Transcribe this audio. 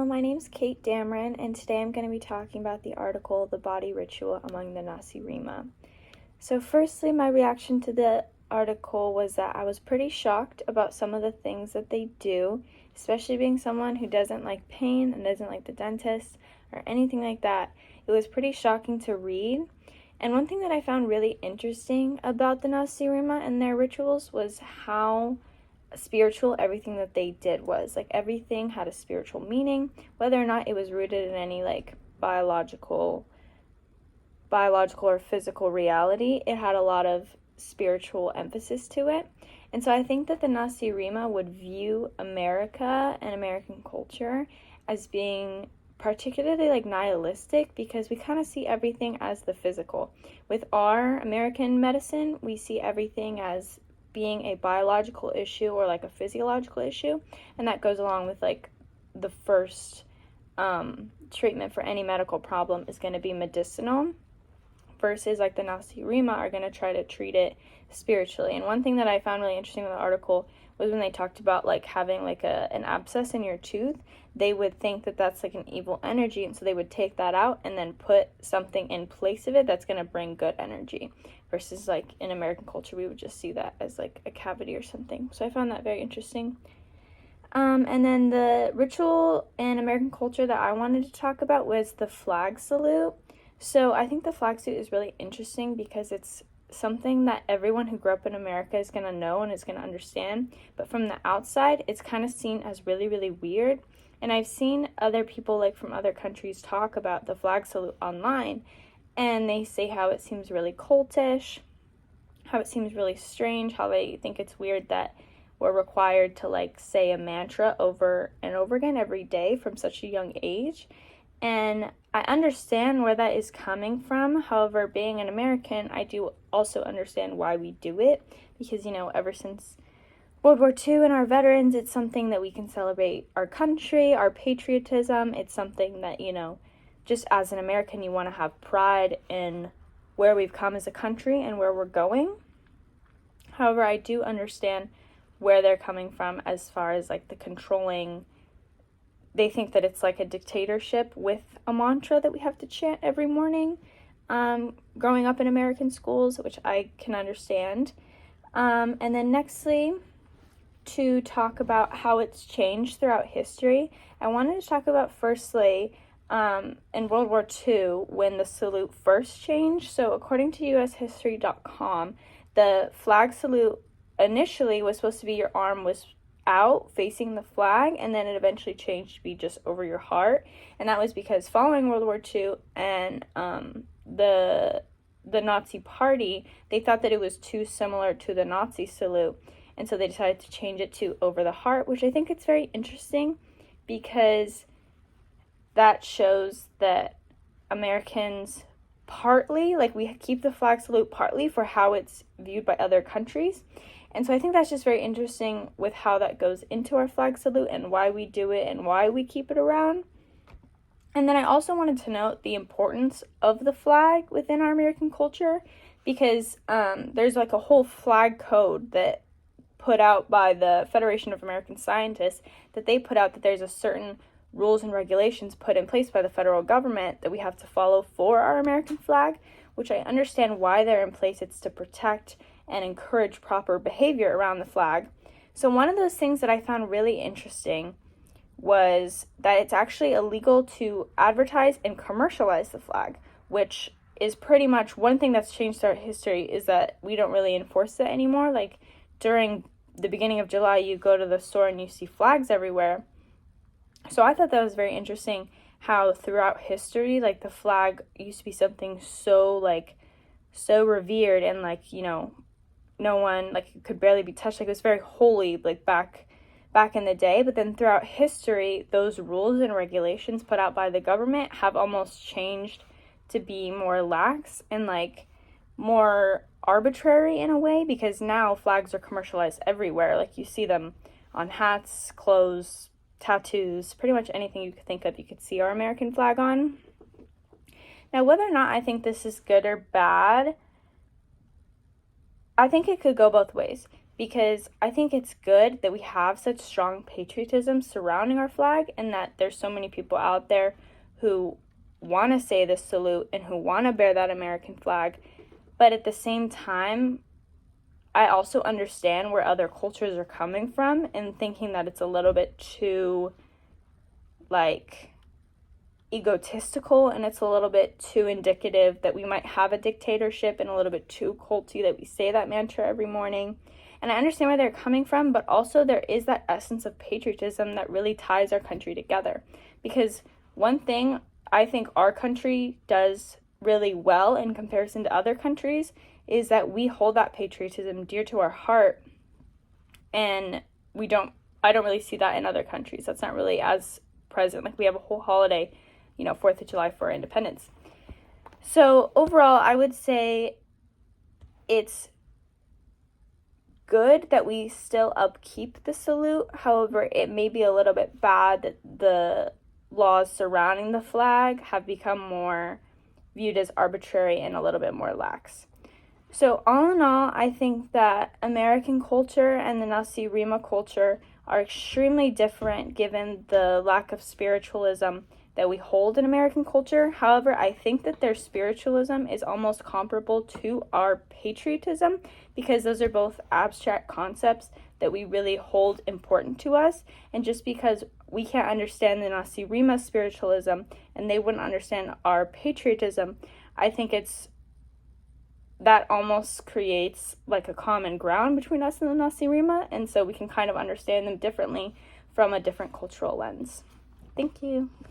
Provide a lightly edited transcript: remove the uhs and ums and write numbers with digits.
my name's Kate Dameron, and today I'm going to be talking about the article, The Body Ritual Among the Nacirema. So firstly, my reaction to the article was that I was pretty shocked about some of the things that they do, especially being someone who doesn't like pain and doesn't like the dentist or anything like that. It was pretty shocking to read. And one thing that I found really interesting about the Nacirema and their rituals was how spiritual everything that they did was. Like, everything had a spiritual meaning, whether or not it was rooted in any like biological or physical reality. It had a lot of spiritual emphasis to it. And so I think that the Nacirema would view America and American culture as being particularly like nihilistic, because we kind of see everything as the physical. With our American medicine, we see everything as being a biological issue or like a physiological issue, and that goes along with like the first treatment for any medical problem is going to be medicinal, versus like the Nacirema are going to try to treat it spiritually. And one thing that I found really interesting in the article was when they talked about like having like an abscess in your tooth, they would think that that's like an evil energy, and so they would take that out and then put something in place of it that's going to bring good energy, versus like in American culture we would just see that as like a cavity or something. So I found that very interesting. And then the ritual in American culture that I wanted to talk about was the flag salute. So I think the flag salute is really interesting because it's something that everyone who grew up in America is going to know and is going to understand, but from the outside it's kind of seen as really, really weird. And I've seen other people like from other countries talk about the flag salute online, and they say how it seems really cultish, how it seems really strange, how they think it's weird that we're required to like say a mantra over and over again every day from such a young age. And I understand where that is coming from. However, being an American, I do also understand why we do it, because, you know, ever since World War II and our veterans, it's something that we can celebrate our country, our patriotism. It's something that, you know, just as an American, you want to have pride in where we've come as a country and where we're going. However, I do understand where they're coming from as far as like the controlling. They think that it's like a dictatorship with a mantra that we have to chant every morning, growing up in American schools, which I can understand. And then nextly, to talk about how it's changed throughout history, I wanted to talk about firstly in World War II when the salute first changed. So according to ushistory.com, the flag salute initially was supposed to be your arm was out facing the flag, and then it eventually changed to be just over your heart. And that was because following World War II and the Nazi party, they thought that it was too similar to the Nazi salute, and so they decided to change it to over the heart, which I think it's very interesting because that shows that Americans partly, like, we keep the flag salute partly for how it's viewed by other countries. And so I think that's just very interesting with how that goes into our flag salute and why we do it and why we keep it around. And then I also wanted to note the importance of the flag within our American culture, because there's like a whole flag code that put out by the Federation of American Scientists, that they put out that there's a certain rules and regulations put in place by the federal government that we have to follow for our American flag, which I understand why they're in place. It's to protect and encourage proper behavior around the flag. So one of those things that I found really interesting was that it's actually illegal to advertise and commercialize the flag, which is pretty much one thing that's changed throughout history, is that we don't really enforce that anymore. Like, during the beginning of July, you go to the store and you see flags everywhere. So I thought that was very interesting how throughout history, like, the flag used to be something so revered, and like, you know, no one, like, it could barely be touched. Like, it was very holy, like, back in the day. But then throughout history, those rules and regulations put out by the government have almost changed to be more lax and like more arbitrary in a way, because now flags are commercialized everywhere. Like, you see them on hats, clothes, tattoos, pretty much anything you could think of, you could see our American flag on. Now, whether or not I think this is good or bad, I think it could go both ways, because I think it's good that we have such strong patriotism surrounding our flag, and that there's so many people out there who want to say this salute and who want to bear that American flag. But at the same time, I also understand where other cultures are coming from and thinking that it's a little bit too, like, egotistical, and it's a little bit too indicative that we might have a dictatorship, and a little bit too culty that we say that mantra every morning. And I understand where they're coming from, but also there is that essence of patriotism that really ties our country together. Because one thing I think our country does really well in comparison to other countries is that we hold that patriotism dear to our heart, and I don't really see that in other countries. That's not really as present. Like, we have a whole holiday, 4th of July for our independence. So overall, I would say it's good that we still upkeep the salute. However, it may be a little bit bad that the laws surrounding the flag have become more viewed as arbitrary and a little bit more lax. So all in all, I think that American culture and the Nacirema culture are extremely different given the lack of spiritualism that we hold in American culture. However, I think that their spiritualism is almost comparable to our patriotism, because those are both abstract concepts that we really hold important to us. And just because we can't understand the Nacirema spiritualism and they wouldn't understand our patriotism, I think that almost creates like a common ground between us and the Nacirema, and so we can kind of understand them differently from a different cultural lens. Thank you.